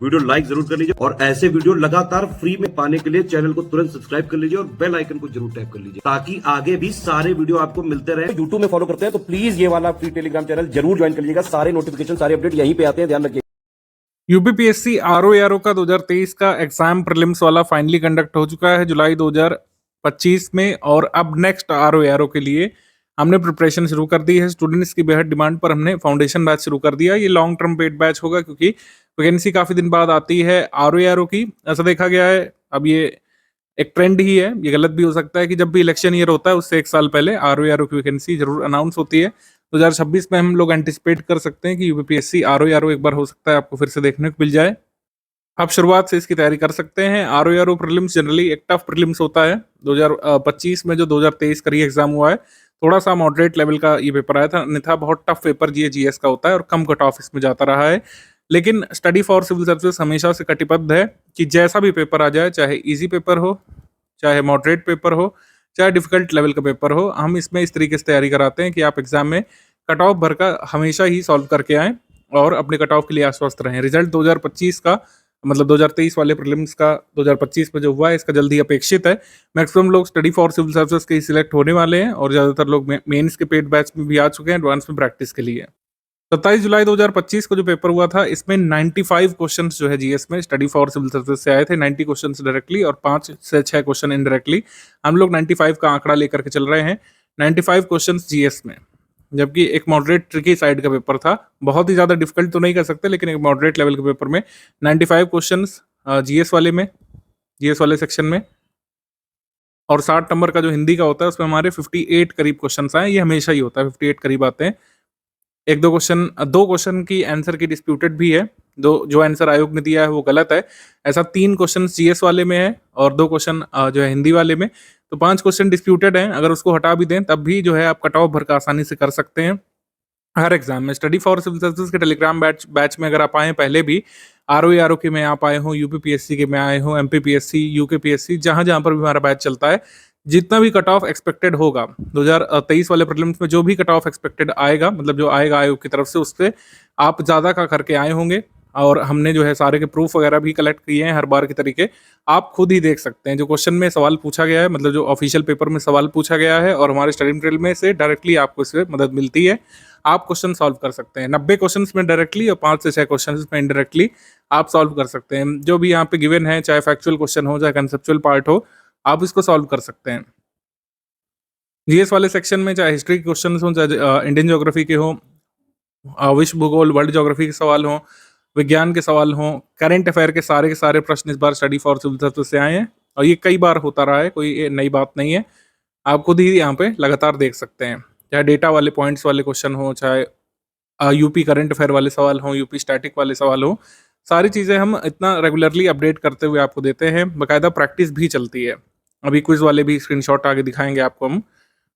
Video like जरूर कर लीजिए और ऐसे वीडियो लगातार फ्री में पाने के लिए चैनल को तुरंत सब्सक्राइब कर लीजिए और बेल आइकन को जरूर टैप कर लीजिए ताकि आगे भी सारे वीडियो आपको मिलते रहे। यूट्यूब में फॉलो करते हैं तो प्लीज ये वाला फ्री टेलीग्राम चैनल जरूर ज्वाइन कर लीजिएगा। सारे नोटिफिकेशन सारे अपडेट यहीं पे आते हैं, ध्यान रखिए। यूपीपीएससी आरओ का 2023 का एग्जाम प्रीलिम्स वाला फाइनली कंडक्ट हो चुका है जुलाई 2025 में, और अब नेक्स्ट आरओ के लिए हमने प्रिपरेशन शुरू कर दी है। स्टूडेंट्स की बेहद डिमांड पर हमने फाउंडेशन बैच शुरू कर दिया। ये लॉन्ग टर्म पेड बैच होगा क्योंकि वैकेंसी काफी दिन बाद आती है आरओ की, ऐसा देखा गया है। अब ये एक ट्रेंड ही है, ये गलत भी हो सकता है कि जब भी इलेक्शन ईयर होता है उससे एक साल पहले आरओ की वैकेंसी जरूर अनाउंस होती है। 2026 में हम लोग एंटिसिपेट कर सकते हैं कि यूपीपीएससी आरओ एक बार हो सकता है आपको फिर से देखने को मिल जाए। आप शुरुआत से इसकी तैयारी कर सकते हैं। आरओ प्रीलिम्स जनरली एक टफ प्रीलिम्स होता है। 2025 में जो 2023 का री एग्जाम हुआ है, थोड़ा सा मॉडरेट लेवल का ये पेपर आया था, अन्यथा बहुत टफ पेपर जीएस का होता है और कम कट ऑफ इसमें जाता रहा है। लेकिन स्टडी फॉर सिविल सर्विस हमेशा से कटिबद्ध है कि जैसा भी पेपर आ जाए, चाहे इजी पेपर हो, चाहे मॉडरेट पेपर हो, चाहे डिफिकल्ट लेवल का पेपर हो, हम इसमें इस तरीके से तैयारी कराते हैं कि आप एग्जाम में कट ऑफ भर का हमेशा ही सॉल्व करके आएँ और अपने कट ऑफ के लिए आश्वस्त रहें। रिजल्ट 2025 का मतलब 2023 वाले प्रीलिम्स का 2025 में जो हुआ है, इसका जल्दी अपेक्षित है। मैक्सिमम लोग स्टडी फॉर सिविल सर्विसेज के ही सिलेक्ट होने वाले हैं और ज़्यादातर लोग मेंस के पेड बैच में भी आ चुके हैं एडवांस में प्रैक्टिस के लिए। 27 जुलाई 2025 को जो पेपर हुआ था, इसमें 95 क्वेश्चंस जो है जीएस में स्टडी फॉर सिविल सर्विसेज से आए थे। 90 क्वेश्चंस डायरेक्टली और 5 से 6 क्वेश्चन इनडायरेक्टली। हम लोग 95 का आंकड़ा लेकर के चल रहे हैं। 95 क्वेश्चंस जीएस में, जबकि एक मॉडरेट ट्रिकी साइड का पेपर था। बहुत ही ज़्यादा डिफिकल्ट तो नहीं कर सकते, लेकिन एक मॉडरेट लेवल के पेपर में 95 क्वेश्चंस जीएस वाले में, जीएस वाले सेक्शन में, और 60 नंबर का जो हिंदी का होता है उसमें हमारे 58 करीब क्वेश्चंस आए। ये हमेशा ही होता है, 58 करीब आते हैं। एक दो क्वेश्चन की आंसर की डिस्प्यूटेड भी है, जो आंसर आयोग ने दिया है वो गलत है। ऐसा 3 क्वेश्चन जीएस वाले में है और 2 क्वेश्चन जो है हिंदी वाले में, तो 5 क्वेश्चन डिस्प्यूटेड हैं। अगर उसको हटा भी दें तब भी जो है आप कट ऑफ भर का आसानी से कर सकते हैं हर एग्जाम में। स्टडी फॉर सिविल सर्विसेज के टेलीग्राम बैच में अगर आप आए पहले भी, आरओ के में आप आए हो, यूपीपीएससी के में आए हो, एमपीपीएससी, यूकेपीएससी, जहां जहां पर भी हमारा बैच चलता है, जितना भी कट ऑफ एक्सपेक्टेड होगा 2023 वाले प्रीलिम्स में, जो भी कट ऑफ एक्सपेक्टेड आएगा, मतलब जो आएगा आयोग की तरफ से, उससे आप ज़्यादा का करके आए होंगे। और हमने जो है सारे के प्रूफ वगैरह भी कलेक्ट किए हैं हर बार के तरीके। आप खुद ही देख सकते हैं जो क्वेश्चन में सवाल पूछा गया है, मतलब जो ऑफिशियल पेपर में सवाल पूछा गया है, और हमारे स्टडी मटेरियल में से डायरेक्टली आपको इससे मदद मिलती है। आप क्वेश्चन सॉल्व कर सकते हैं 90 क्वेश्चन में डायरेक्टली और 5 से 6 क्वेश्चन में इनडायरेक्टली आप सॉल्व कर सकते हैं। जो भी यहाँ पे गिवन है, चाहे फैक्चुअल क्वेश्चन हो, चाहे कंसेप्चुअल पार्ट हो, आप इसको सॉल्व कर सकते हैं। जीएस वाले सेक्शन में चाहे हिस्ट्री के क्वेश्चन हो, चाहे इंडियन ज्योग्राफी के हो, विश्व भूगोल वर्ल्ड ज्योग्राफी के सवाल हो, विज्ञान के सवाल हो, करंट अफेयर के सारे प्रश्न इस बार स्टडी फॉर सिविल सर्विसेज से आए हैं और ये कई बार होता रहा है, कोई नई बात नहीं है। आप खुद ही यहाँ पे लगातार देख सकते हैं, चाहे डेटा वाले पॉइंट्स वाले क्वेश्चन हो, चाहे यूपी करंट अफेयर वाले सवाल हो, यूपी स्टैटिक वाले सवाल हो, सारी चीज़ें हम इतना रेगुलरली अपडेट करते हुए आपको देते हैं। बाकायदा प्रैक्टिस भी चलती है। अभी क्विज वाले भी स्क्रीनशॉट आगे दिखाएंगे आपको हम,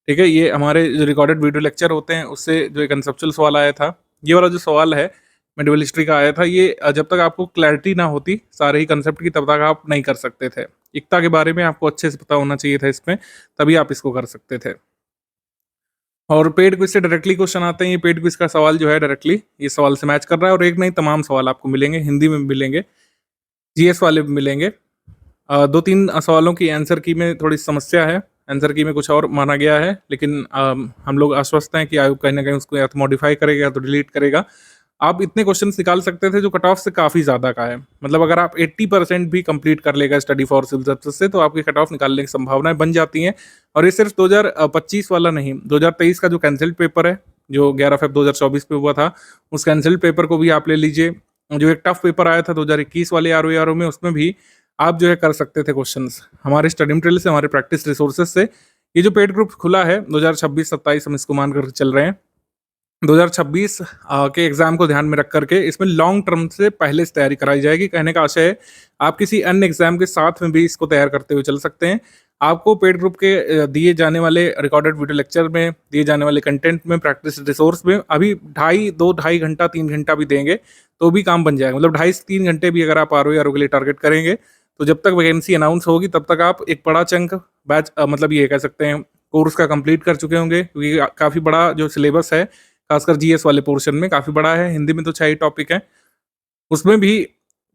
ठीक है। ये हमारे जो रिकॉर्डेड वीडियो लेक्चर होते हैं उससे जो एक कंसेप्चुअल सवाल आया था, ये वाला जो सवाल है मेडिवल हिस्ट्री का आया था, ये जब तक आपको क्लैरिटी ना होती सारे ही कंसेप्ट की, तब तक आप नहीं कर सकते थे। एकता के बारे में आपको अच्छे से पता होना चाहिए था इसमें, तभी आप इसको कर सकते थे। और पेड क्विज से डायरेक्टली क्वेश्चन आते हैं। ये पेड क्विज का सवाल जो है डायरेक्टली ये सवाल से मैच कर रहा है, और एक नहीं तमाम सवाल आपको मिलेंगे, हिंदी में मिलेंगे, जीएस वाले भी मिलेंगे। 2-3 सवालों की आंसर की में थोड़ी समस्या है, आंसर की में कुछ और माना गया है, लेकिन हम लोग आश्वस्त हैं कि आयोग कहीं ना कहीं उसको या तो मॉडिफाई करेगा या तो डिलीट करेगा। आप इतने क्वेश्चन निकाल सकते थे जो कट ऑफ से काफ़ी ज़्यादा का है, मतलब अगर आप 80% भी कंप्लीट कर लेगा स्टडी फॉर सिविल सर्विसेज से, तो आपकी कट ऑफ निकालने की संभावनाएं बन जाती हैं। और ये सिर्फ 2025 वाला नहीं, 2023 का जो कैंसिल्ड पेपर है, जो 11 फरवरी 2024 पे हुआ था, उस कैंसिल्ड पेपर को भी आप ले लीजिए। जो एक टफ पेपर आया था 2021 वाले आरओ में, उसमें भी आप जो है कर सकते थे क्वेश्चंस हमारे स्टडी मटेरियल से, हमारे प्रैक्टिस रिसोर्सेज से। ये जो पेड ग्रुप खुला है 2026-27 हम इसको मान कर चल रहे हैं। 2026 के एग्जाम को ध्यान में रख करके इसमें लॉन्ग टर्म से पहले से तैयारी कराई जाएगी। कहने का आशय है आप किसी अन्य एग्जाम के साथ में भी इसको तैयार करते हुए चल सकते हैं। आपको पेड ग्रुप के दिए जाने वाले रिकॉर्डेड वीडियो लेक्चर में, दिए जाने वाले कंटेंट में, प्रैक्टिस रिसोर्स में अभी 2.5 घंटा 3 घंटा भी देंगे तो भी काम बन जाएगा। मतलब 2.5 से 3 घंटे भी अगर आप आरओ के लिए टारगेट करेंगे, तो जब तक वैकेंसी अनाउंस होगी तब तक आप एक बड़ा चंक बैच मतलब ये कह सकते हैं कोर्स का कंप्लीट कर चुके होंगे, क्योंकि काफ़ी बड़ा जो सिलेबस है खासकर जीएस वाले पोर्शन में काफ़ी बड़ा है। हिंदी में तो 6 ही टॉपिक हैं, उसमें भी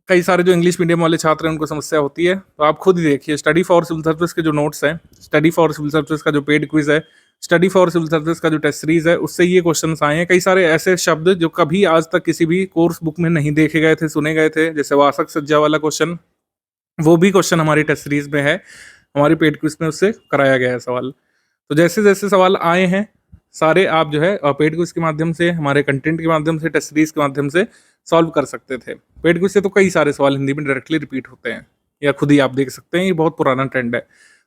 कई सारे जो इंग्लिश मीडियम वाले छात्र हैं उनको समस्या होती है, तो आप खुद ही देखिए स्टडी फॉर सिविल सर्विस के जो नोट्स हैं, स्टडी फॉर सिविल सर्विस का जो पेड क्विज है, स्टडी फॉर सिविल सर्विस का जो टेस्ट सीरीज है, उससे ये क्वेश्चंस आए हैं। कई सारे ऐसे शब्द जो कभी आज तक किसी भी कोर्स बुक में नहीं देखे गए थे, सुने गए थे, जैसे वासक सज्जा वाला क्वेश्चन, वो भी क्वेश्चन हमारी टेस्ट सीरीज में है, हमारी पेड क्विज में उससे कराया गया है सवाल। तो जैसे जैसे सवाल आए हैं सारे आप जो है पेड क्विज के माध्यम से, हमारे कंटेंट के माध्यम से, टेस्ट सीरीज के माध्यम से सॉल्व कर सकते थे। पेड क्विज से तो कई सारे सवाल हिंदी में डायरेक्टली रिपीट होते हैं, या खुद ही आप देख सकते हैं, ये बहुत पुराना ट्रेंड है।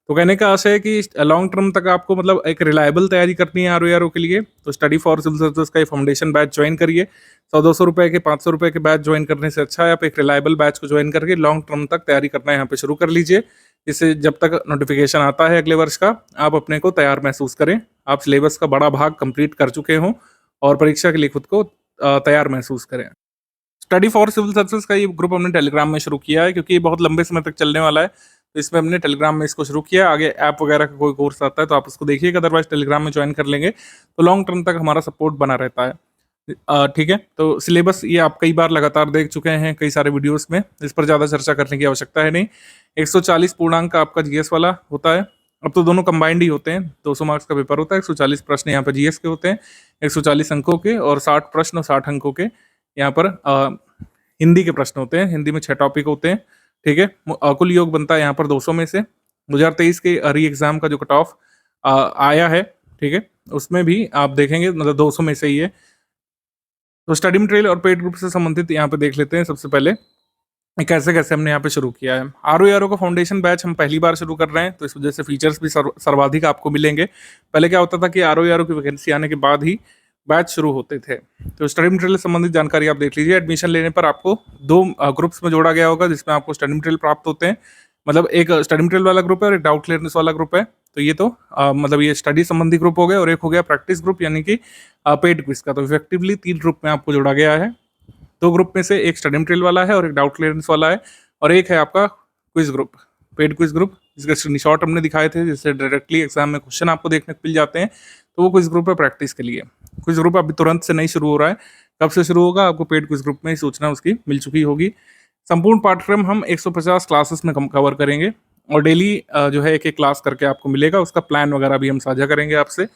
तो कहने का आशय है कि लॉन्ग टर्म तक आपको मतलब एक रिलायबल तैयारी करनी है आरओ के लिए, तो स्टडी फॉर सिविल सर्विस का ये फाउंडेशन बैच ज्वाइन करिए। 100-200 रुपए के, 500 रुपए के बैच ज्वाइन करने से अच्छा है आप एक रिलायबल बैच को ज्वाइन करके लॉन्ग टर्म तक तैयारी करना यहाँ पे शुरू कर लीजिए, जिससे जब तक नोटिफिकेशन आता है अगले वर्ष का, आप अपने को तैयार महसूस करें, आप सिलेबस का बड़ा भाग कंप्लीट कर चुके हों और परीक्षा के लिए खुद को तैयार महसूस करें। स्टडी फॉर सिविल सर्विस का ये ग्रुप हमने टेलीग्राम में शुरू किया है, क्योंकि ये बहुत लंबे समय तक चलने वाला है, तो इसमें हमने टेलीग्राम में इसको शुरू किया। आगे ऐप वगैरह का कोई कोर्स आता है तो आप उसको देखिएगा, अदरवाइज टेलीग्राम में ज्वाइन कर लेंगे तो लॉन्ग टर्म तक हमारा सपोर्ट बना रहता है। ठीक है, तो सिलेबस ये आप कई बार लगातार देख चुके हैं कई सारे वीडियोस में, इस पर ज़्यादा चर्चा करने की आवश्यकता है नहीं। 140 पूर्णांक का आपका जीएस वाला होता है, अब तो दोनों कंबाइंड ही होते हैं, 200 मार्क्स का पेपर होता है, 140 प्रश्न यहाँ पर जीएस के होते हैं, 140 अंकों के, और 60 प्रश्न और 60 अंकों के यहाँ पर हिंदी के प्रश्न होते हैं। हिंदी में 6 टॉपिक होते हैं। ठीक है, कुल योग बनता है यहाँ पर 200 में से। 2023 के री एग्जाम का जो कट ऑफ आया है, ठीक है, उसमें भी आप देखेंगे मतलब 200 में से ही है। तो स्टडी मटेरियल और पेड ग्रुप से संबंधित यहाँ पे देख लेते हैं। सबसे पहले कैसे कैसे हमने यहाँ पे शुरू किया है। आरओ का फाउंडेशन बैच हम पहली बार शुरू कर रहे हैं, तो इस वजह से फीचर्स भी सर्वाधिक आपको मिलेंगे। पहले क्या होता था कि आरओ की वैकेंसी आने के बाद ही बैच शुरू होते थे। तो स्टडी मटेरियल से संबंधित जानकारी आप देख लीजिए। एडमिशन लेने पर आपको 2 ग्रुप्स में जोड़ा गया होगा, जिसमें आपको स्टडी मटेरियल प्राप्त होते हैं। मतलब एक स्टडी मटेरियल वाला ग्रुप है और एक डाउट क्लियरेंस वाला ग्रुप है। तो ये तो मतलब ये स्टडी संबंधी ग्रुप हो गया, और एक हो गया प्रैक्टिस ग्रुप यानी कि पेड क्विज का। तो इफेक्टिवली 3 ग्रुप में आपको जोड़ा गया है। 2 ग्रुप में से एक स्टडी मटेरियल वाला है और एक डाउट क्लियरेंस वाला है, और एक है आपका quiz group, paid quiz group, जिसके स्क्रीनशॉट हमने दिखाए थे, जिससे डायरेक्टली एग्जाम में क्वेश्चन आपको देखने को मिल जाते हैं। तो वो क्विज ग्रुप है प्रैक्टिस के लिए। क्विज ग्रुप अभी तुरंत से नहीं शुरू हो रहा है, कब से शुरू होगा आपको पेड क्विज ग्रुप में ही सूचना उसकी मिल चुकी होगी। संपूर्ण पाठ्यक्रम हम 150 क्लासेस में कवर करेंगे, और डेली जो है एक एक क्लास करके आपको मिलेगा। उसका प्लान वगैरह भी हम साझा करेंगे आपसे।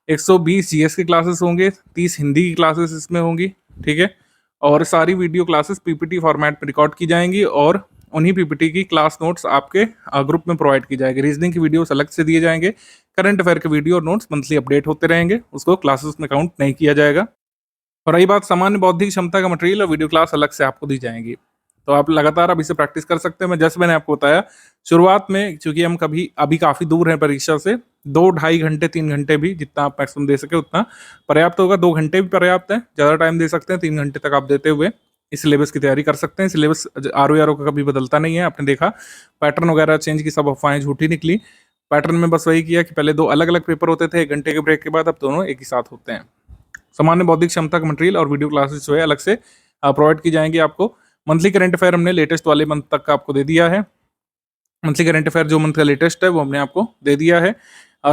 120 जीएस की क्लासेस होंगे, 30 हिंदी की क्लासेस इसमें होंगी। ठीक है, और सारी वीडियो क्लासेस पीपीटी फॉर्मेट में रिकॉर्ड की जाएंगी, और उन्हीं पीपीटी की क्लास नोट्स आपके ग्रुप में प्रोवाइड की जाएगी। रीजनिंग की वीडियोस अलग से दिए जाएंगे, करंट अफेयर के वीडियो और नोट्स मंथली अपडेट होते रहेंगे, उसको क्लासेस में काउंट नहीं किया जाएगा। और रही बात सामान्य बौद्धिक क्षमता का मटेरियल और वीडियो क्लास अलग से आपको दी जाएंगी। तो आप लगातार अब इसे प्रैक्टिस कर सकते हैं। जैसे मैंने आपको बताया शुरुआत में, क्योंकि हम अभी काफ़ी दूर हैं परीक्षा से, 2-2.5 घंटे 3 घंटे भी जितना आप मैक्सिमम दे सके उतना पर्याप्त होगा। 2 घंटे भी पर्याप्त है, ज़्यादा टाइम दे सकते हैं, 3 घंटे तक आप देते हुए इस सिलेबस की तैयारी कर सकते हैं। सिलेबस आरओ का कभी बदलता नहीं है, आपने देखा पैटर्न वगैरह चेंज की सब अफवाहें झूठी निकली। पैटर्न में बस वही किया कि पहले 2 अलग अलग पेपर होते थे 1 घंटे के ब्रेक के बाद, अब दोनों एक ही साथ होते हैं। सामान्य बौद्धिक क्षमता का मटेरियल और वीडियो क्लासेस जो है अलग से प्रोवाइड की जाएंगी आपको। मंथली करंट अफेयर हमने लेटेस्ट वाले मंथ तक का आपको दे दिया है। मंथली करंट अफेयर जो मंथ का लेटेस्ट है वो हमने आपको दे दिया है।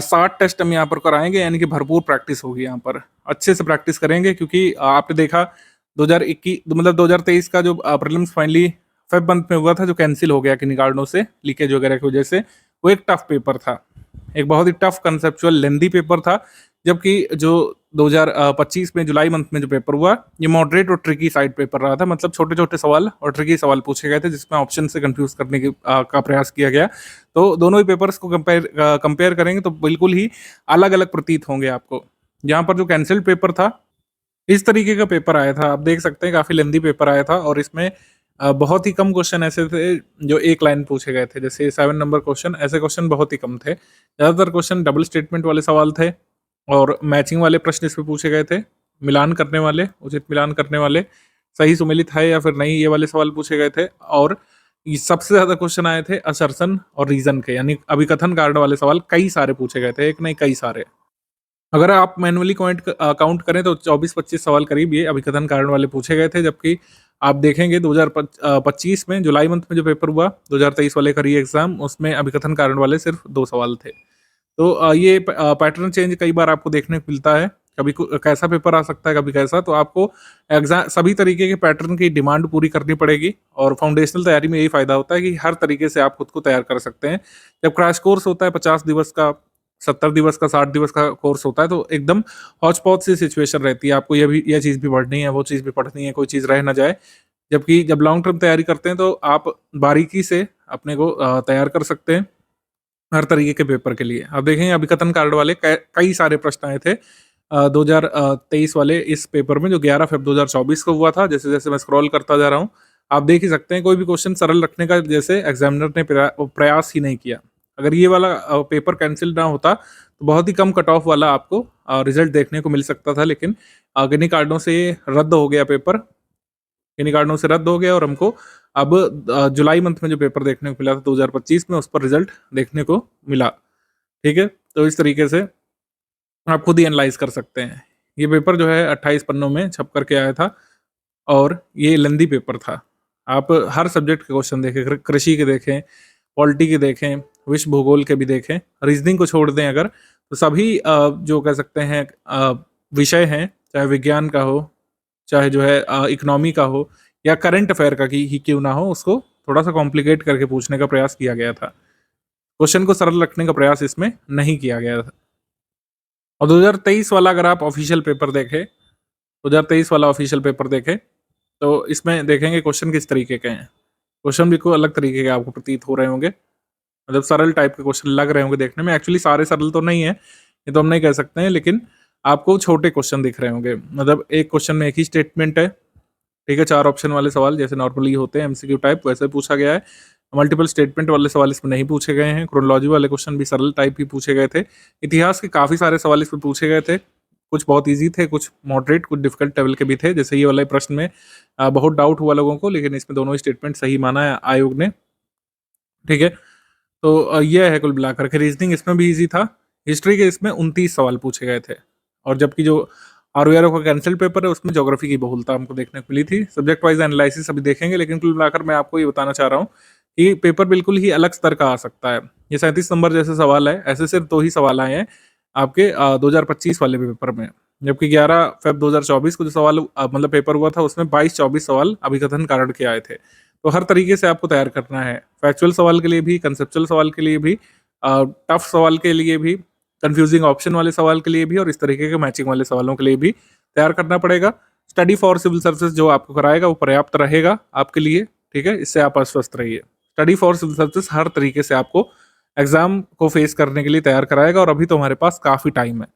60 टेस्ट हम यहाँ पर कराएंगे, यानी कि भरपूर प्रैक्टिस होगी। यहाँ पर अच्छे से प्रैक्टिस करेंगे, क्योंकि आपने देखा 2023 का जो प्रीलिम्स फाइनली फेब मंथ में हुआ था, जो कैंसिल हो गया किन्हीं कारणों से, लीकेज वगैरह की वजह से, वो एक टफ पेपर था, एक बहुत ही टफ कंसेप्चुअल लेंदी पेपर था। जबकि जो 2025 में जुलाई मंथ में जो पेपर हुआ, ये मॉडरेट और ट्रिकी साइड पेपर रहा था। मतलब छोटे छोटे सवाल और ट्रिकी सवाल पूछे गए थे, जिसमें ऑप्शन से कंफ्यूज करने का प्रयास किया गया। तो दोनों ही पेपर्स को कंपेयर करेंगे तो बिल्कुल ही अलग अलग प्रतीत होंगे आपको। यहाँ पर जो कैंसिल्ड पेपर था, इस तरीके का पेपर आया था, आप देख सकते हैं काफ़ी लेंदी पेपर आया था, और इसमें बहुत ही कम क्वेश्चन ऐसे थे जो एक लाइन पूछे गए थे। जैसे 7 नंबर क्वेश्चन, ऐसे क्वेश्चन बहुत ही कम थे। ज़्यादातर क्वेश्चन डबल स्टेटमेंट वाले सवाल थे, और मैचिंग वाले प्रश्न इसमें पूछे गए थे, मिलान करने वाले, उचित मिलान करने वाले, सही सुमेलित है या फिर नहीं, ये वाले सवाल पूछे गए थे। और सबसे ज़्यादा क्वेश्चन आए थे असर्शन और रीजन के, यानी अभिकथन कारण वाले सवाल कई सारे पूछे गए थे, एक नहीं कई सारे। अगर आप मैनुअली काउंट करें तो 24-25 सवाल करीब ये अभिकथन कारण वाले पूछे गए थे। जबकि आप देखेंगे 2025 में जुलाई मंथ में जो पेपर हुआ 2023 वाले का री एग्जाम, उसमें अभिकथन कारण वाले सिर्फ 2 सवाल थे। तो ये पैटर्न चेंज कई बार आपको देखने को मिलता है। कभी कैसा पेपर आ सकता है, कभी कैसा, तो आपको एग्जाम सभी तरीके के पैटर्न की डिमांड पूरी करनी पड़ेगी। और फाउंडेशनल तैयारी में यही फ़ायदा होता है कि हर तरीके से आप खुद को तैयार कर सकते हैं। जब क्रैश कोर्स होता है 50 दिवस का, 70 दिवस का, 60 दिवस का कोर्स होता है, तो एकदम हौच-पौच सी सिचुएशन रहती है। आपको ये चीज़ भी पढ़नी है, वो चीज़ भी पढ़नी है, कोई चीज़ रह ना जाए। जबकि जब लॉन्ग टर्म तैयारी करते हैं तो आप बारीकी से अपने को तैयार कर सकते हैं हर तरीके के पेपर के लिए। आप देखेंगे अभिकथन कार्ड वाले कई सारे प्रश्न आए थे 2023 वाले इस पेपर में, जो 11 फ़ेब 2024 को हुआ था। जैसे-जैसे मैं स्क्रॉल करता जा रहा हूँ, आप देख ही सकते हैं कोई भी क्वेश्चन सरल रखने का जैसे एग्जामिनर ने प्रयास ही नहीं किया। अगर ये वाला पेपर कैंसल ना होता तो बहुत ही कम कट ऑफ वाला आपको रिजल्ट देखने को मिल सकता था, लेकिन किन्हीं कारणों से ये रद्द हो गया पेपर। किन्हीं कारणों से रद्द हो गया और हमको अब जुलाई मंथ में जो पेपर देखने को मिला था 2025 में, उस पर रिजल्ट देखने को मिला। ठीक है? तो इस तरीके से आप खुद ही एनालाइज़ कर सकते हैं। ये पेपर जो है 28 पन्नों में छप कर के आया था और ये लेंदी पेपर था। आप हर सब्जेक्ट के क्वेश्चन देखें, कृषि के देखें, पॉलिटी के देखें, विश्व भूगोल के भी देखें, रीज़निंग को छोड़ दें अगर, तो सभी जो कह सकते हैं विषय हैं, चाहे विज्ञान का हो, चाहे जो है इकोनॉमी का हो या करंट अफेयर का ही क्यों ना हो, उसको थोड़ा-सा कॉम्प्लिकेट करके पूछने का प्रयास किया गया था। क्वेश्चन को सरल रखने का प्रयास इसमें नहीं किया गया था। और 2023 वाला अगर आप ऑफिशियल पेपर देखें, 2023 वाला ऑफिशियल पेपर देखें, तो इसमें देखेंगे क्वेश्चन किस तरीके के हैं। क्वेश्चन बिल्कुल अलग तरीके के आपको प्रतीत हो रहे होंगे। मतलब सरल टाइप के क्वेश्चन लग रहे होंगे देखने में। एक्चुअली सारे सरल तो नहीं है, ये तो हम नहीं कह सकते हैं, लेकिन आपको छोटे क्वेश्चन दिख रहे होंगे। मतलब एक क्वेश्चन में एक ही स्टेटमेंट है, ठीक है? 4 ऑप्शन वाले सवाल जैसे नॉर्मली होते हैं एमसीक्यू टाइप, वैसे पूछा गया है। मल्टीपल स्टेटमेंट वाले सवाल इसमें नहीं पूछे गए हैं। क्रोनोलॉजी वाले क्वेश्चन भी सरल टाइप ही पूछे गए थे। इतिहास के काफ़ी सारे सवाल इसमें पूछे गए थे। कुछ बहुत ईज़ी थे, कुछ मॉडरेट, कुछ डिफ़िकल्ट लेवल के भी थे। जैसे ये वाले प्रश्न में बहुत डाउट हुआ लोगों को, लेकिन इसमें दोनों ही स्टेटमेंट सही माना है आयोग ने, ठीक है? तो ये है कुल मिलाकर के। रीज़निंग इसमें भी ईज़ी था। हिस्ट्री के इसमें 29 सवाल पूछे गए थे और जबकि जो आरओआरओ का कैंसल पेपर है उसमें ज्योग्राफी की बहुलता हमको देखने को मिली थी। सब्जेक्ट वाइज़ एनालिसिस अभी देखेंगे, लेकिन कुल मिलाकर मैं आपको ये बताना चाह रहा हूँ कि पेपर बिल्कुल ही अलग स्तर का आ सकता है। ये 37 नंबर जैसे सवाल है, ऐसे सिर्फ 2 ही सवाल आए हैं आपके 2025 वाले पेपर में। जबकि 11 फ़ेब 2024 को जो सवाल मतलब पेपर हुआ था उसमें 22-24 सवाल अभिकथन कारण के आए थे। तो हर तरीके से आपको तैयार करना है। फैक्चुअल सवाल के लिए भी, कंसेप्चुअल सवाल के लिए भी, टफ सवाल के लिए भी, कन्फ्यूजिंग ऑप्शन वाले सवाल के लिए भी और इस तरीके के मैचिंग वाले सवालों के लिए भी तैयार करना पड़ेगा। स्टडी फॉर सिविल सर्विसेज जो आपको कराएगा वो पर्याप्त रहेगा आपके लिए, ठीक है? इससे आप आश्वस्त रहिए। स्टडी फॉर सिविल सर्विसेज हर तरीके से आपको एग्जाम को फेस करने के लिए तैयार कराएगा और अभी तो हमारे पास काफ़ी टाइम है।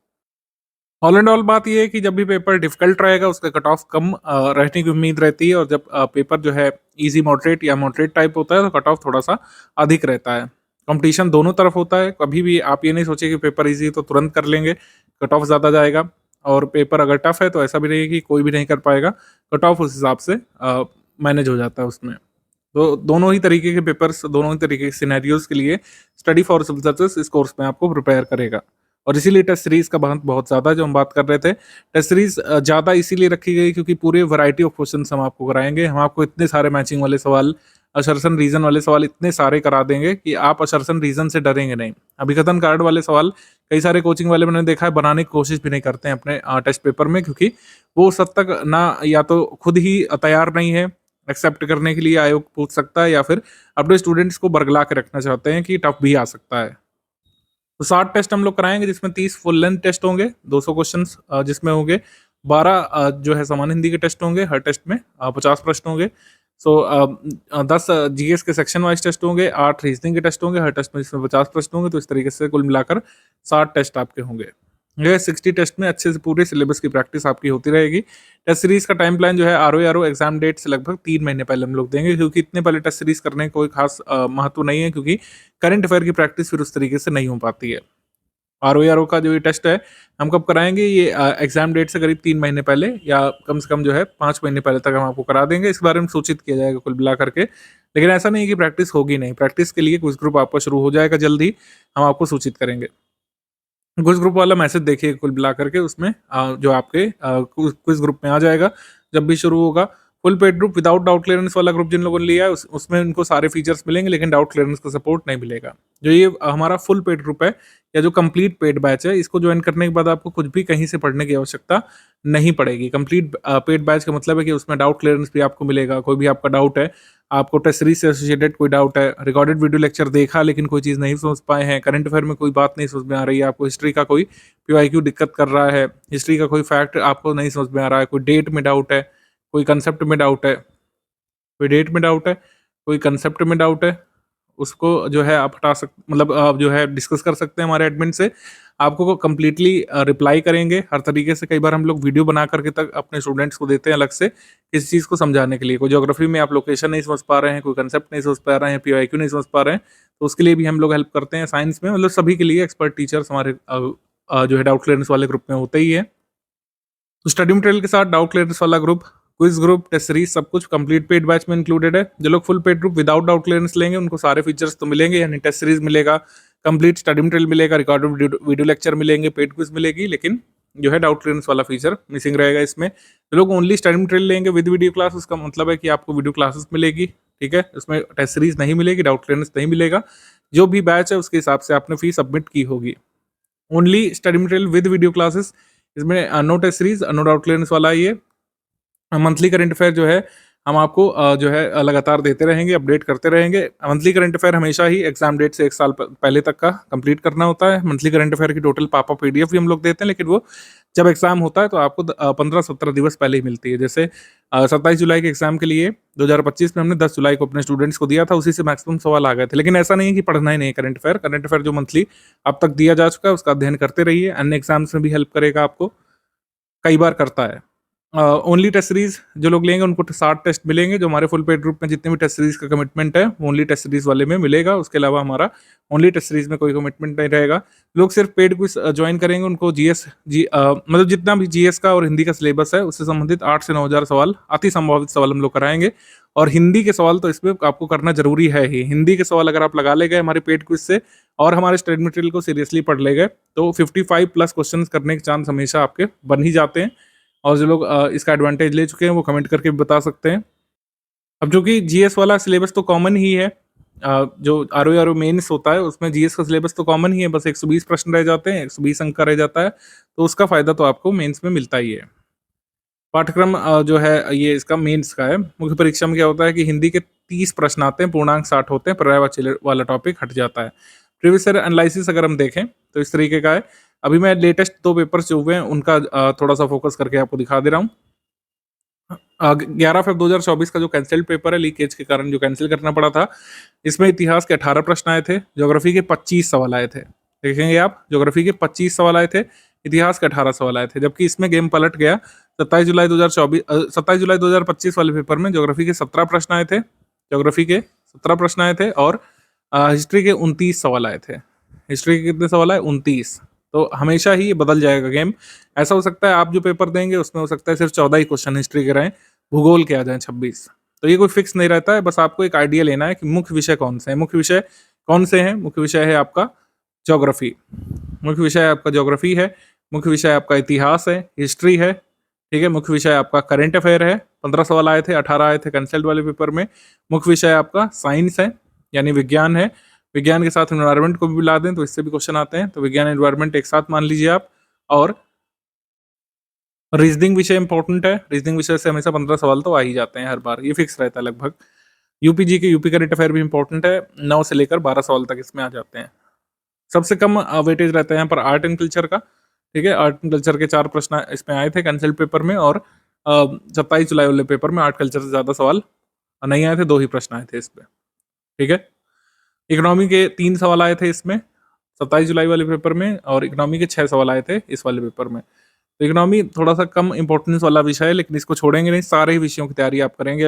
ऑल एंड ऑल बात ये है कि जब भी पेपर डिफिकल्ट रहेगा उसका कट ऑफ कम रहने की उम्मीद रहती है और जब पेपर जो है इजी मॉडरेट या मॉडरेट टाइप होता है तो कट ऑफ थोड़ा सा अधिक रहता है। कंपटीशन दोनों तरफ होता है, कभी भी आप ये नहीं सोचिए कि पेपर इजी है तो तुरंत कर लेंगे, कट ऑफ ज़्यादा जाएगा। और पेपर अगर टफ है तो ऐसा भी नहीं है कि कोई भी नहीं कर पाएगा, कट ऑफ उस हिसाब से मैनेज हो जाता है उसमें। तो दोनों ही तरीके के पेपर्स, दोनों ही तरीके के सिनेरियोज के लिए स्टडी फॉर सिविल सर्विसेज इस कोर्स में आपको प्रिपेयर करेगा। और इसीलिए टेस्ट सीरीज का बहुत बहुत ज़्यादा जो हम बात कर रहे थे, टेस्ट सीरीज ज़्यादा इसीलिए रखी गई क्योंकि पूरे वैरायटी ऑफ क्वेश्चंस हम आपको कराएंगे। हम आपको इतने सारे मैचिंग वाले सवाल, असर्शन रीजन वाले सवाल इतने सारे करा देंगे कि आप असर्शन रीजन से डरेंगे नहीं। अभिकथन कार्ड वाले सवाल कई सारे कोचिंग वाले मैंने देखा है बनाने की कोशिश भी नहीं करते हैं अपने टेस्ट पेपर में, क्योंकि वो उस हद तक ना या तो खुद ही तैयार नहीं है एक्सेप्ट करने के लिए, आयोग पूछ सकता है, या फिर अपने स्टूडेंट्स को बरगला के रखना चाहते हैं कि टफ भी आ सकता है। तो 60 टेस्ट हम लोग कराएंगे जिसमें 30 फुल लेंथ टेस्ट होंगे, 200 क्वेश्चंस जिसमें होंगे, 12 जो है सामान्य हिंदी के टेस्ट होंगे, हर टेस्ट में 50 प्रश्न होंगे। सो 10 जीएस के सेक्शन वाइज टेस्ट होंगे, 8 रीजनिंग के टेस्ट होंगे, हर टेस्ट में जिसमें 50 प्रश्न होंगे। तो इस तरीके से कुल मिलाकर 60 टेस्ट आपके होंगे। ये 60 टेस्ट में अच्छे से पूरे सिलेबस की प्रैक्टिस आपकी होती रहेगी। टेस्ट सीरीज का टाइम प्लान जो है आरओ एग्जाम डेट से लगभग 3 महीने पहले हम लोग देंगे, क्योंकि इतने पहले टेस्ट सीरीज करने का कोई खास महत्व नहीं है, क्योंकि करंट अफेयर की प्रैक्टिस फिर उस तरीके से नहीं हो पाती है। आरओ का जो ये टेस्ट है हम कब कराएंगे, ये एग्जाम डेट से करीब 3 महीने पहले या कम से कम जो है 5 महीने पहले तक हम आपको करा देंगे। इस बारे में सूचित किया जाएगा कुल मिला करके, लेकिन ऐसा नहीं है कि प्रैक्टिस होगी नहीं। प्रैक्टिस के लिए क्विज ग्रुप आपका शुरू हो जाएगा जल्द ही, हम आपको सूचित करेंगे। क्विज ग्रुप वाला मैसेज देखिए कुल मिला करके, उसमें जो आपके क्विज ग्रुप में आ जाएगा जब भी शुरू होगा। Full paid group without doubt clearance वाला ग्रुप जिन लोगों ने लिया है उसमें उनको सारे फीचर्स मिलेंगे, लेकिन डाउट क्लियरेंस का सपोर्ट नहीं मिलेगा। जो ये हमारा फुल पेड ग्रुप है या जो कंप्लीट पेड बैच है, इसको ज्वाइन करने के बाद आपको कुछ भी कहीं से पढ़ने की आवश्यकता नहीं पड़ेगी। कंप्लीट पेड बैच का मतलब है कि उसमें डाउट क्लियरेंस भी आपको मिलेगा। कोई भी आपका डाउट है, आपको टेस्ट सीरीज से एसोसिएटेड कोई डाउट है, रिकॉर्डेड वीडियो लेक्चर देखा लेकिन कोई चीज़ नहीं समझ पाए हैं, करंट अफेयर में कोई बात नहीं समझ में आ रही है, आपको हिस्ट्री का कोई पीवाईक्यू दिक्कत कर रहा है, हिस्ट्री का कोई फैक्ट आपको नहीं समझ में आ रहा है, कोई डेट में डाउट है, कोई कंसेप्ट में डाउट है, कोई डेट में डाउट है, कोई कंसेप्ट में डाउट है, उसको जो है आप हटा सक मतलब आप जो है डिस्कस कर सकते हैं हमारे एडमिन से। आपको कंप्लीटली रिप्लाई करेंगे हर तरीके से। कई बार हम लोग वीडियो बना करके तक अपने स्टूडेंट्स को देते हैं अलग से किसी चीज़ को समझाने के लिए। कोई ज्योग्राफी में आप लोकेशन नहीं समझ पा रहे हैं, कोई कंसेप्ट नहीं समझ पा रहे हैं, पीवाईक्यू नहीं समझ पा रहे हैं, तो उसके लिए भी हम लोग हेल्प करते हैं। साइंस में मतलब सभी के लिए एक्सपर्ट टीचर्स हमारे जो है डाउट क्लियरेंस वाले ग्रुप में होते ही है। तो स्टडी मटेरियल के साथ डाउट क्लियरेंस वाला group, quiz group, test series सब कुछ कंप्लीट पेड बैच में इंक्लूडेड है। जो लोग full paid group without doubt clearance लेंगे उनको सारे फीचर्स तो मिलेंगे, यानी टेस्ट सीरीज मिलेगा, कंप्लीट स्टडी मटेरियल मिलेगा, रिकॉर्डेड वीडियो लेक्चर मिलेंगे, पेड क्विज मिलेगी, लेकिन जो है डाउट क्लियरेंस वाला फीचर मिसिंग रहेगा इसमें। जो लोग ओनली स्टडी मटेरियल लेंगे विद वीडियो क्लास, उसका मतलब है कि आपको वीडियो क्लासेस मिलेगी, ठीक है, उसमें टेस्ट सीरीज नहीं मिलेगी, डाउट क्लियरेंस नहीं मिलेगा। जो भी बैच है उसके हिसाब से आपने फी सबमिट की होगी। Only study material with video classes, इसमें no test series, no doubt clearance वाला ये मंथली करंट अफेयर जो है हम आपको जो है लगातार देते रहेंगे, अपडेट करते रहेंगे। मंथली करंट अफेयर हमेशा ही एग्जाम डेट से 1 साल पहले तक का कंप्लीट करना होता है। मंथली करंट अफेयर की टोटल पापा पीडीएफ भी हम लोग देते हैं, लेकिन वो जब एग्जाम होता है तो आपको 15-17 दिवस पहले ही मिलती है। जैसे 27 जुलाई के एग्जाम के लिए 2025 में हमने 10 जुलाई को अपने स्टूडेंट्स को दिया था, उसी से मैक्सिमम सवाल आ गए थे। लेकिन ऐसा नहीं है कि पढ़ना ही नहीं है करंट अफेयर जो मंथली अब तक दिया जा चुका है उसका अध्ययन करते रहिए। अन्य एग्जाम्स में भी हेल्प करेगा आपको, कई बार करता है। ओनली टेस्ट सीरीज जो लोग लेंगे उनको 60 टेस्ट मिलेंगे। जो हमारे फुल पेड ग्रुप में जितने भी टेस्ट सीरीज का कमिटमेंट है वो ओनली टेस्ट सीरीज वाले में मिलेगा। उसके अलावा हमारा ओनली टेस्ट सीरीज में कोई कमिटमेंट नहीं रहेगा। लोग सिर्फ पेड क्विज ज्वाइन करेंगे, उनको मतलब जितना भी जीएस का और हिंदी का सिलेबस है उससे संबंधित 8 से 9 हज़ार सवाल, अति संभावित सवाल हम लोग कराएंगे। और हिंदी के सवाल तो इसमें आपको करना जरूरी है ही। हिंदी के सवाल अगर आप लगा ले गए हमारे पेड क्विज से और हमारे स्टडी मटेरियल को सीरियसली पढ़ ले गए तो 55+ क्वेश्चन करने के चांस हमेशा आपके बन ही जाते हैं। और जो लोग इसका एडवांटेज ले चुके हैं वो कमेंट करके भी बता सकते हैं। अब जो कि जीएस वाला सिलेबस तो कॉमन ही है, जो आरओ मेंस होता है उसमें जीएस का सिलेबस तो कॉमन ही है, बस 120 प्रश्न रह जाते हैं, 120 अंक का रह जाता है, तो उसका फायदा तो आपको मेंस में मिलता ही है। पाठ्यक्रम जो है ये इसका मेंस का है। मुख्य परीक्षा में क्या होता है कि हिंदी के 30 प्रश्न आते हैं, पूर्णांक 60 होते हैं, पर्यायवाची वाला टॉपिक हट जाता है। प्रीवियस ईयर एनालिसिस अगर हम देखें तो इस तरीके का है। अभी मैं लेटेस्ट 2 पेपर्स जो हुए हैं उनका थोड़ा सा फोकस करके आपको दिखा दे रहा हूँ। 11 फरवरी 2024 का जो कैंसिल्ड पेपर है लीकेज के कारण जो कैंसिल करना पड़ा था, इसमें इतिहास के 18 प्रश्न आए थे, ज्योग्राफी के 25 सवाल आए थे। देखेंगे आप, ज्योग्राफी के 25 सवाल आए थे, इतिहास के 18 सवाल आए थे, जबकि इसमें गेम पलट गया। 27 जुलाई 2025 वाले पेपर में ज्योग्राफी के 17 प्रश्न आए थे, ज्योग्राफी के 17 प्रश्न आए थे और हिस्ट्री के 29 सवाल आए थे। हिस्ट्री के कितने सवाल आए? 29। तो हमेशा ही ये बदल जाएगा गेम। ऐसा हो सकता है आप जो पेपर देंगे उसमें हो सकता है सिर्फ 14 ही क्वेश्चन हिस्ट्री के रहें, भूगोल के आ जाएं 26। तो ये कोई फिक्स नहीं रहता है, बस आपको एक आइडिया लेना है कि मुख्य विषय कौन से हैं। मुख्य विषय कौन से हैं? मुख्य विषय है आपका ज्योग्राफी, मुख्य विषय आपका ज्योग्राफी है, मुख्य विषय आपका इतिहास है, हिस्ट्री है, ठीक है, मुख्य विषय आपका करंट अफेयर है। 15 सवाल आए थे, 18 आए थे कैंसल्ड वाले पेपर में। मुख्य विषय आपका साइंस है यानी विज्ञान है, विज्ञान के साथ एनवायरनमेंट को भी मिला दें तो इससे भी क्वेश्चन आते हैं, तो विज्ञान एनवायरनमेंट एक साथ मान लीजिए आप। और रीजनिंग विषय इंपॉर्टेंट है, रीजनिंग विषय से हमेशा 15 सवाल तो आ ही जाते हैं हर बार, ये फिक्स रहता है लगभग। यूपीजी के यूपी करंट अफेयर भी इंपॉर्टेंट है, 9 से लेकर 12 सवाल तक इसमें आ जाते हैं। सबसे कम वेटेज रहता है यहाँ पर आर्ट एंड कल्चर का, ठीक है, आर्ट एंड कल्चर के 4 प्रश्न इसमें आए थे कैंसल्ड पेपर में, और 27 जुलाई वाले पेपर में आर्ट कल्चर से ज्यादा सवाल नहीं आए थे, 2 ही प्रश्न आए थे इस पे, ठीक है। इकोनॉमी के 3 सवाल आए थे इसमें 27 जुलाई वाले पेपर में, और इकोनॉमी के 6 सवाल आए थे इस वाले पेपर में। तो इकोनॉमी थोड़ा सा कम इंपॉर्टेंस वाला विषय है, लेकिन इसको छोड़ेंगे नहीं, सारे ही विषयों की तैयारी आप करेंगे।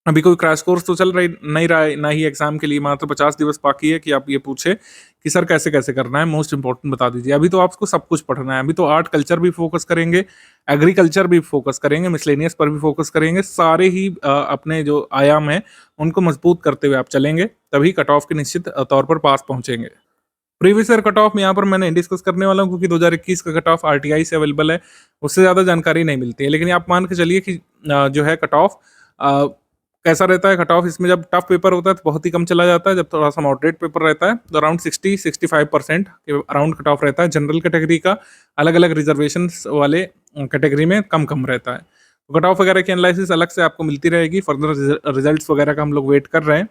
अभी कोई क्रैश कोर्स तो चल रही नहीं रहा है, ना ही एग्जाम के लिए मात्र 50 दिवस बाकी है कि आप ये पूछे कि सर कैसे कैसे करना है, मोस्ट इंपॉर्टेंट बता दीजिए। अभी तो आपको सब कुछ पढ़ना है, अभी तो आर्ट कल्चर भी फोकस करेंगे, एग्रीकल्चर भी फोकस करेंगे, मिसलेनियस पर भी फोकस करेंगे, सारे ही अपने जो आयाम है उनको मजबूत करते हुए आप चलेंगे, तभी कट ऑफ के निश्चित तौर पर पास पहुंचेंगे। प्रीवियस ईयर कट ऑफ यहाँ पर मैं नहीं डिस्कस करने वाला हूँ, क्योंकि 2021 का कट ऑफ आरटीआई से अवेलेबल है, उससे ज़्यादा जानकारी नहीं मिलती है। लेकिन आप मान के चलिए कि जो है कट ऑफ कैसा रहता है। कट ऑफ इसमें जब टफ पेपर होता है तो बहुत ही कम चला जाता है, जब थोड़ा सा मॉडरेट पेपर रहता है तो अराउंड 60-65% के अराउंड कट ऑफ रहता है। जनरल कैटेगरी का अलग अलग रिजर्वेशन वाले कैटेगरी में कम कम रहता है। कट ऑफ वगैरह की एनालिसिस अलग से आपको मिलती रहेगी। फर्दर रिजल्ट्स वगैरह का हम लोग वेट कर रहे हैं।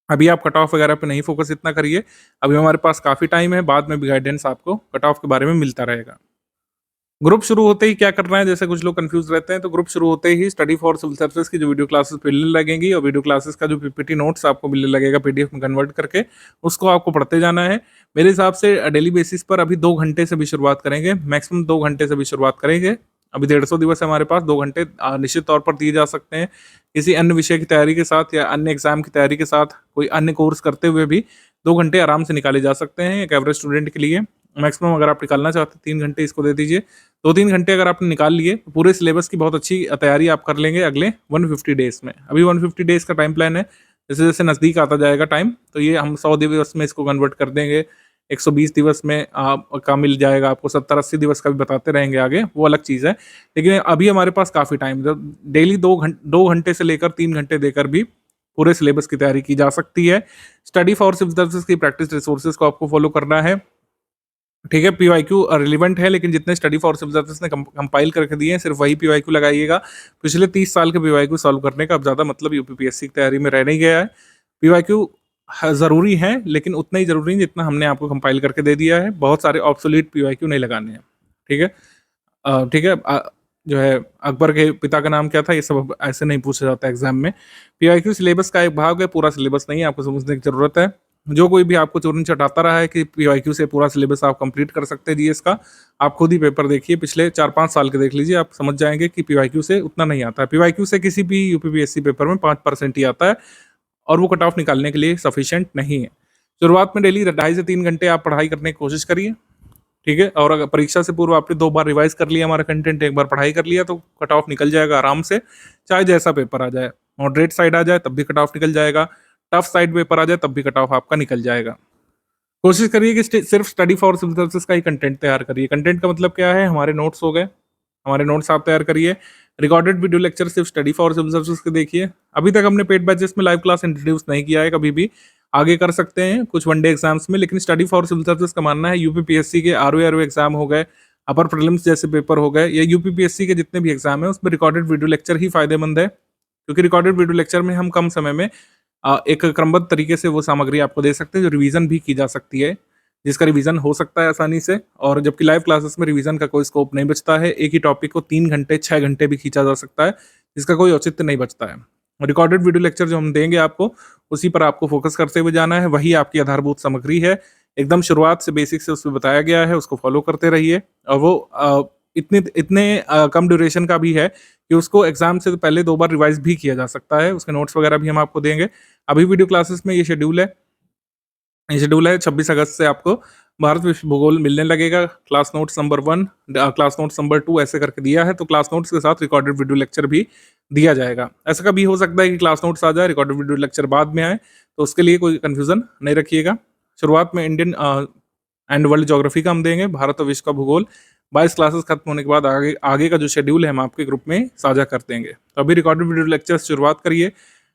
अभी आप कट ऑफ वगैरह पे नहीं फोकस इतना करिए, अभी हमारे पास काफ़ी टाइम है, बाद में भी गाइडेंस आपको कट ऑफ के बारे में मिलता रहेगा। ग्रुप शुरू होते ही क्या करना है, जैसे कुछ लोग कंफ्यूज रहते हैं, तो ग्रुप शुरू होते ही स्टडी फॉर सिविल सर्विसेज की जो वीडियो क्लासेस मिलने लगेंगी, और वीडियो क्लासेस का जो पीपीटी नोट्स आपको मिलने लगेगा पीडीएफ में कन्वर्ट करके, उसको आपको पढ़ते जाना है। मेरे हिसाब से डेली बेसिस पर अभी 2 घंटे से भी शुरुआत करेंगे, मैक्सिमम 2 घंटे से भी शुरुआत करेंगे। अभी 150 दिवस है हमारे पास, 2 घंटे निश्चित तौर पर दिए जा सकते हैं। किसी अन्य विषय की तैयारी के साथ या अन्य एग्जाम की तैयारी के साथ कोई अन्य कोर्स करते हुए भी 2 घंटे आराम से निकाले जा सकते हैं एक एवरेज स्टूडेंट के लिए। मैक्सिमम अगर आप निकालना चाहते हैं 3 घंटे इसको दे दीजिए। 2-3 घंटे अगर आपने निकाल लिए तो पूरे सिलेबस की बहुत अच्छी तैयारी आप कर लेंगे अगले 150 डेज में। अभी 150 डेज का टाइम प्लान है, जैसे जैसे नज़दीक आता जाएगा टाइम, तो ये हम 100 दिवस में इसको कन्वर्ट कर देंगे, 120 दिवस में का मिल जाएगा आपको, 70-80 दिवस का भी बताते रहेंगे आगे, वो अलग चीज़ है। लेकिन अभी हमारे पास काफ़ी टाइम, जब डेली 2 घंटे से लेकर 3 घंटे देकर भी पूरे सिलेबस की तैयारी की जा सकती है। स्टडी फॉर सिविल सर्विसेज की प्रैक्टिस रिसोर्सेज को आपको फॉलो करना है, ठीक है। पीवाईक्यू रिलेवेंट है, लेकिन जितने स्टडी फॉर सिविल सर्विसेज ने कंपाइल करके दिए हैं, सिर्फ वही पीवाईक्यू लगाइएगा। पिछले 30 साल के पीवाईक्यू सॉल्व करने का अब ज़्यादा मतलब यूपीपीएससी की तैयारी में रह नहीं गया है। पीवाईक्यू ज़रूरी है, लेकिन उतना ही ज़रूरी नहीं जितना हमने आपको कंपाइल करके दे दिया है। बहुत सारे ऑब्सोलीट पीवाईक्यू नहीं लगाने हैं, ठीक है। ठीक है। जो है अकबर के पिता का नाम क्या था, ये सब अब ऐसे नहीं पूछा जाता एग्जाम में। पीवाईक्यू सिलेबस का एक भाग है, पूरा सिलेबस नहीं है, आपको समझने की जरूरत है। जो कोई भी आपको चोरन चटाता रहा है कि पीवाईक्यू से पूरा सिलेबस आप कंप्लीट कर सकते हैं जीएस का, आप खुद ही पेपर देखिए, पिछले 4-5 साल के देख लीजिए, आप समझ जाएंगे कि पीवाईक्यू से उतना नहीं आता है। पीवाईक्यू से किसी भी यूपीपीएससी पेपर में 5% ही आता है, और वो कट ऑफ निकालने के लिए सफिशिएंट नहीं है। शुरुआत में डेली 2.5 से 3 घंटे आप पढ़ाई करने की कोशिश करिए, ठीक है। और अगर परीक्षा से पूर्व आपने 2 बार रिवाइज कर लिया हमारा कंटेंट, 1 बार पढ़ाई कर लिया, तो कट ऑफ निकल जाएगा आराम से। चाहे जैसा पेपर आ जाए, मॉडरेट साइड आ जाए तब भी कट ऑफ निकल जाएगा, टफ साइड पेपर आ जाए तब भी कट ऑफ आपका निकल जाएगा। कोशिश करिए कि सिर्फ स्टडी फॉर सिविल सर्विसेज का ही कंटेंट तैयार करिए। कंटेंट का मतलब क्या है, हमारे नोट्स हो गए, हमारे नोट्स आप तैयार करिए। रिकॉर्डेड वीडियो लेक्चर सिर्फ स्टडी फॉर सिविल सर्विसेज के देखिए। अभी तक हमने पेड बैचेस में लाइव क्लास इंट्रोड्यूस नहीं किया है, कभी भी आगे कर सकते हैं कुछ वनडे एग्जाम्स में, लेकिन स्टडी फॉर सिविल सर्विसेज का मानना है यूपीपीएससी के आरओ एग्जाम हो गए, अपर प्रीलिम्स जैसे पेपर हो गए, या यूपीपीएससी के जितने भी एग्जाम है उसमें रिकॉर्डेड वीडियो लेक्चर ही फायदेमंद है, क्योंकि रिकॉर्डेड वीडियो लेक्चर में हम कम समय में एक क्रमबद्ध तरीके से वो सामग्री आपको दे सकते हैं जो रिवीजन भी की जा सकती है, जिसका रिवीजन हो सकता है आसानी से। और जबकि लाइव क्लासेस में रिवीजन का कोई स्कोप नहीं बचता है, एक ही टॉपिक को 3 घंटे 6 घंटे भी खींचा जा सकता है, जिसका कोई औचित्य नहीं बचता है। रिकॉर्डेड वीडियो लेक्चर जो हम देंगे आपको, उसी पर आपको फोकस करते हुए जाना है, वही आपकी आधारभूत सामग्री है। एकदम शुरुआत से बेसिक से उसमें बताया गया है, उसको फॉलो करते रहिए। और वो इतने कम ड्यूरेशन का भी है कि उसको एग्जाम से पहले 2 बार रिवाइज भी किया जा सकता है, उसके नोट्स वगैरह भी हम आपको देंगे। अभी वीडियो क्लासेस में ये शेड्यूल है 26 अगस्त से आपको भारत विश्व भूगोल मिलने लगेगा। Class notes number 1, class notes number 2 ऐसे करके दिया है, तो क्लास नोट्स के साथ रिकॉर्डेड वीडियो लेक्चर भी दिया जाएगा। ऐसा कभी हो सकता है कि क्लास नोट्स आ जाए, रिकॉर्डेड वीडियो लेक्चर बाद में आए, तो उसके लिए कोई कन्फ्यूजन नहीं रखिएगा। शुरुआत में इंडियन एंड वर्ल्ड ज्योग्राफी का हम देंगे, भारत और विश्व का भूगोल। 22 क्लासेस खत्म होने के बाद आगे का जो शेड्यूल है हम आपके ग्रुप में साझा कर देंगे। तो अभी रिकॉर्डेड वीडियो लेक्चर से शुरुआत करिए।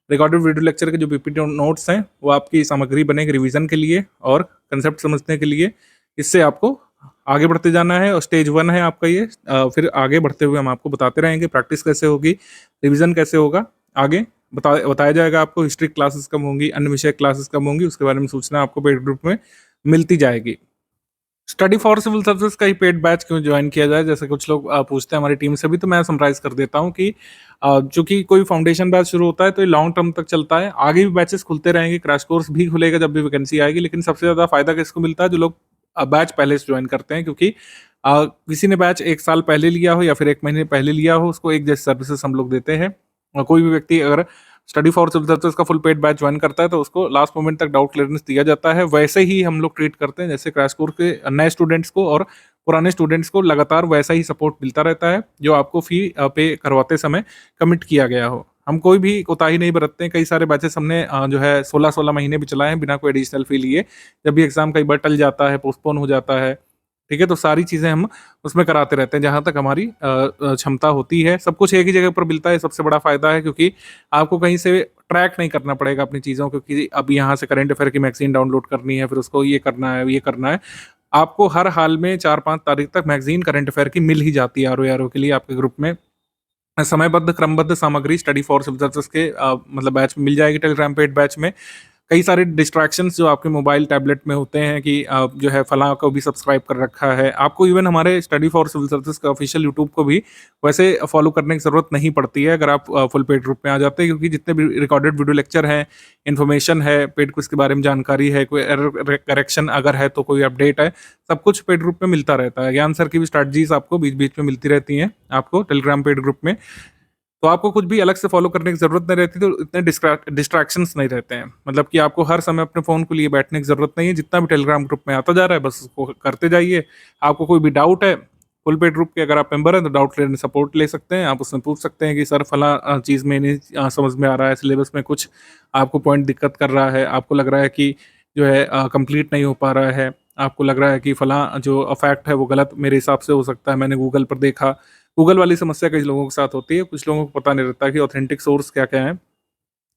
रिकॉर्डेड वीडियो लेक्चर के जो पीपीटी नोट्स हैं वो आपकी सामग्री बनेगी रिवीजन के लिए और कंसेप्ट समझने के लिए। इससे आपको आगे बढ़ते जाना है, और स्टेज 1 है आपका ये। फिर आगे बढ़ते हुए हम आपको बताते रहेंगे प्रैक्टिस कैसे होगी, रिवीजन कैसे होगा, आगे बताया जाएगा आपको। हिस्ट्री क्लासेस कब होंगी, अन्य विषय क्लासेस कब होंगी, उसके बारे में सूचना आपको पेड ग्रुप में मिलती जाएगी। स्टडी फॉर सिविल सर्विसेज का ही पेड बैच क्यों ज्वाइन किया जाए, जैसे कुछ लोग पूछते हैं हमारी टीम से भी, तो मैं समराइज कर देता हूँ कि चूंकि कोई फाउंडेशन बैच शुरू होता है तो ये लॉन्ग टर्म तक चलता है, आगे भी बैचेस खुलते रहेंगे, क्रैश कोर्स भी खुलेगा जब भी वैकेंसी आएगी। लेकिन सबसे ज़्यादा फायदा किसको मिलता है, जो लोग बैच पहले से ज्वाइन करते हैं, क्योंकि किसी ने बैच 1 साल पहले लिया हो या फिर 1 महीने पहले लिया हो, उसको एक जैसी सर्विसेज हम लोग देते हैं। और कोई भी व्यक्ति अगर स्टडी फॉर सिविल सर्विसेज का फुल पेड बैच ज्वाइन करता है तो उसको लास्ट मोमेंट तक डाउट क्लियरेंस दिया जाता है। वैसे ही हम लोग ट्रीट करते हैं जैसे क्रैश कोर्स के नए स्टूडेंट्स को, और पुराने स्टूडेंट्स को लगातार वैसा ही सपोर्ट मिलता रहता है जो आपको फी पे करवाते समय कमिट किया गया हो। हम कोई भी कोताही नहीं बरतते हैं। कई सारे बैचेस हमने जो है 16-16 महीने भी चलाए हैं बिना कोई एडिशनल फ़ी लिए। जब भी एग्ज़ाम कई बार टल जाता है, पोस्टपोन हो जाता है, ठीक है? तो सारी चीज़ें हम उसमें कराते रहते हैं जहाँ तक हमारी क्षमता होती है। सब कुछ एक ही जगह पर मिलता है, सबसे बड़ा फ़ायदा है, क्योंकि आपको कहीं से ट्रैक नहीं करना पड़ेगा अपनी चीज़ों को कि अब यहाँ से करंट अफेयर की मैगज़ीन डाउनलोड करनी है, फिर उसको ये करना है, ये करना है। आपको हर हाल में 4-5 तारीख तक मैगज़ीन करंट अफेयर की मिल ही जाती है आरओ-एआरओ के लिए आपके ग्रुप में। समयबद्ध क्रमबद्ध सामग्री स्टडी फॉर सिविल सर्विसेज के मतलब बैच में मिल जाएगी, टेलीग्राम पेड बैच में। कई सारे डिस्ट्रैक्शंस जो आपके मोबाइल टैबलेट में होते हैं कि जो है फलाँ को भी सब्सक्राइब कर रखा है। आपको इवन हमारे स्टडी फॉर सिविल सर्विसेज का ऑफिशियल यूट्यूब को भी वैसे फॉलो करने की ज़रूरत नहीं पड़ती है अगर आप फुल पेड ग्रुप में आ जाते हैं, क्योंकि जितने भी रिकॉर्डेड वीडियो लेक्चर हैं, इन्फॉर्मेशन है, पेड क्विज़ के बारे में जानकारी है, कोई एरर करेक्शन अगर है तो कोई अपडेट है, सब कुछ पेड ग्रुप में मिलता रहता है। ज्ञान सर की भी स्ट्रैटेजीज़ आपको बीच-बीच में मिलती रहती हैं आपको टेलीग्राम पेड ग्रुप में। तो आपको कुछ भी अलग से फ़ॉलो करने की ज़रूरत नहीं रहती, तो इतने डिस्ट्रैक्शंस नहीं रहते हैं। मतलब कि आपको हर समय अपने फ़ोन को लिए बैठने की ज़रूरत नहीं है, जितना भी टेलीग्राम ग्रुप में आता जा रहा है बस उसको करते जाइए। आपको कोई भी डाउट है, फुल पेड ग्रुप के अगर आप मेंबर हैं तो डाउट क्लियर सपोर्ट ले सकते हैं। आप उसमें पूछ सकते हैं कि सर फलाँ चीज़ में नहीं समझ में आ रहा है, सिलेबस में कुछ आपको पॉइंट दिक्कत कर रहा है, आपको लग रहा है कि जो है कंप्लीट नहीं हो पा रहा है, आपको लग रहा है कि फलाँ जो फैक्ट है वो गलत मेरे हिसाब से हो सकता है, मैंने गूगल पर देखा। गूगल वाली समस्या कई लोगों के साथ होती है, कुछ लोगों को पता नहीं रहता कि ऑथेंटिक सोर्स क्या-क्या है।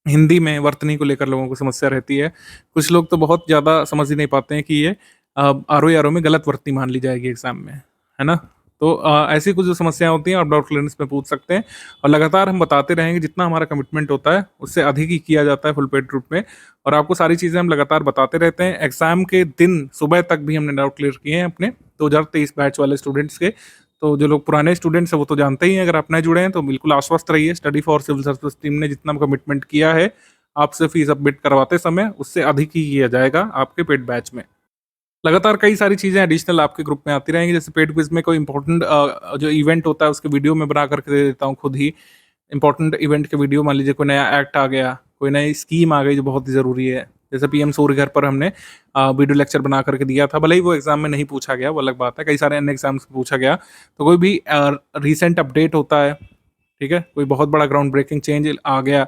हिंदी में वर्तनी को लेकर लोगों को समस्या रहती है। कुछ लोग तो बहुत ज़्यादा समझ ही नहीं पाते हैं कि ये आरओ-एआरओ में गलत वर्तनी मान ली जाएगी एग्ज़ाम में, है ना? तो ऐसी कुछ जो समस्याएँ होती हैं आप डाउट क्लियरेंस में पूछ सकते हैं, और लगातार हम बताते रहेंगे, जितना हमारा कमिटमेंट होता है उससे अधिक ही किया जाता है फुल पेड ग्रुप में, और आपको सारी चीज़ें हम लगातार बताते रहते हैं। एग्ज़ाम के दिन सुबह तक भी हमने डाउट क्लियर किए हैं अपने 2023 बैच वाले स्टूडेंट्स के। तो जो लोग पुराने स्टूडेंट्स हैं वो तो जानते ही हैं, अगर आप नए जुड़े हैं तो बिल्कुल आश्वस्त रहिए, study for civil services team ने जितना कमिटमेंट किया है आपसे फीस सबमिट करवाते समय, उससे अधिक ही किया जाएगा आपके पेड बैच में। लगातार कई सारी चीज़ें एडिशनल आपके ग्रुप में आती रहेंगी, जैसे पेड क्विज़ में कोई इंपॉर्टेंट जो इवेंट होता है उसके वीडियो मैं बना करके दे देता हूँ खुद ही। इंपॉर्टेंट इवेंट के वीडियो, मान लीजिए कोई नया एक्ट आ गया, कोई नई स्कीम आ गई जो बहुत ही ज़रूरी है। जैसे पीएम सूर्य घर पर हमने वीडियो लेक्चर बना करके दिया था, भले ही वो एग्ज़ाम में नहीं पूछा गया, वो अलग बात है, कई सारे अन्य एग्ज़ाम्स में पूछा गया। तो कोई भी रीसेंट अपडेट होता है, ठीक है? कोई बहुत बड़ा ग्राउंड ब्रेकिंग चेंज आ गया,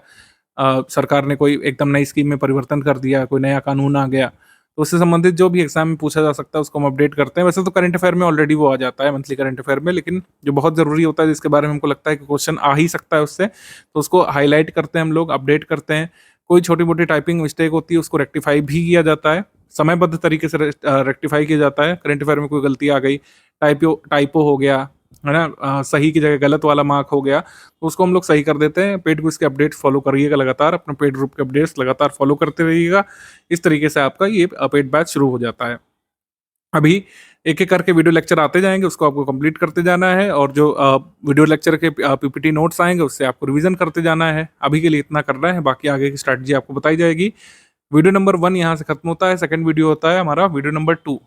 सरकार ने कोई एकदम नई स्कीम में परिवर्तन कर दिया, कोई नया कानून आ गया, तो उससे संबंधित जो भी एग्ज़ाम में पूछा जा सकता है उसको हम अपडेट करते हैं। वैसे तो करंट अफेयर में ऑलरेडी वो आ जाता है मंथली करंट अफेयर में, लेकिन जो बहुत ज़रूरी होता है जिसके बारे में हमको लगता है कि क्वेश्चन आ ही सकता है उससे, तो उसको हाइलाइट करते हैं हम लोग, अपडेट करते हैं। कोई छोटी-मोटी टाइपिंग मिस्टेक होती है उसको रेक्टिफाई भी किया जाता है, समयबद्ध तरीके से रेक्टिफाई किया जाता है। करंट अफेयर में कोई गलती आ गई, टाइपो हो गया, है ना? सही की जगह गलत वाला मार्क हो गया, तो उसको हम लोग सही कर देते हैं। पेड क्विज़ के अपडेट्स फॉलो करिएगा लगातार, अपने पेड ग्रुप के अपडेट्स लगातार फॉलो करते रहिएगा। इस तरीके से आपका ये पेड बैच शुरू हो जाता है। अभी एक-एक करके वीडियो लेक्चर आते जाएँगे, उसको आपको कंप्लीट करते जाना है, और जो वीडियो लेक्चर के पीपीटी नोट्स आएँगे उससे आपको रिवीजन करते जाना है। अभी के लिए इतना करना है, बाकी आगे की स्ट्रैटेजी आपको बताई जाएगी। वीडियो नंबर 1 यहाँ से खत्म होता है, सेकंड वीडियो होता है हमारा वीडियो नंबर 2।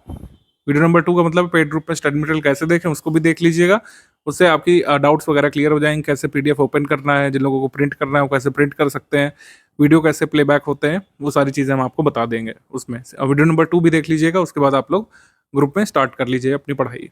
वीडियो नंबर 2 का मतलब पेड ग्रुप में स्टडी मटेरियल कैसे देखें उसको भी देख लीजिएगा। उससे आपकी डाउट्स वगैरह क्लियर हो जाएँगे, कैसे पीडीएफ ओपन करना है, जिन लोगों को प्रिंट करना है वो कैसे प्रिंट कर सकते हैं, वीडियो कैसे प्लेबैक होते हैं, वो सारी चीज़ें हम आपको बता देंगे उसमें। वीडियो नंबर 2 भी देख लीजिएगा, उसके बाद आप लोग ग्रुप में स्टार्ट कर लीजिए अपनी पढ़ाई।